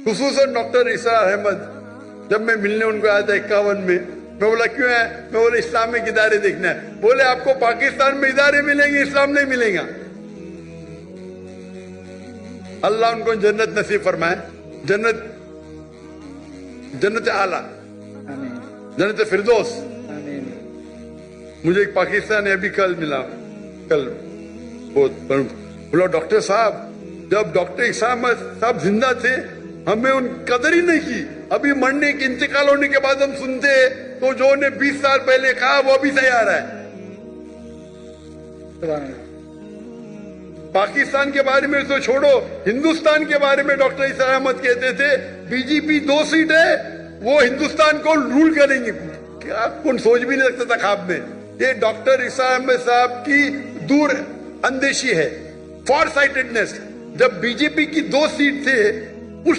خصوصاً ڈاکٹر اسرار احمد. جب میں ملنے ان کو آیا تھا 51 میں بولا کیوں ہے؟ میں بولا اسلامک ادارے دیکھنا ہے. بولے آپ کو پاکستان میں ادارے ملیں گے، اسلام نہیں ملے گا. اللہ ان کو جنت نصیب فرمائے، جنت اعلیٰ، جنت فردوس. مجھے ایک پاکستانی ابھی کل ملا، بولا ڈاکٹر صاحب جب ڈاکٹر اسامت صاحب زندہ تھے ہمیں ان قدر ہی نہیں کی، ابھی مرنے کے انتقال ہونے کے بعد ہم سنتے تو جو انہیں 20 سال پہلے کہا وہ ابھی تیار ہے. پاکستان کے بارے میں تو چھوڑو، ہندوستان کے بارے میں ڈاکٹر اسرار احمد کہتے تھے بی جے پی 2 سیٹ ہے وہ ہندوستان کو رول کریں گے. کیا کون سوچ بھی نہیں سکتا تھا خواب میں. یہ ڈاکٹر اسرار احمد صاحب کی دور اندیشی ہے، فار سائٹڈنس. جب بی جے پی کی 2 سیٹ تھے اس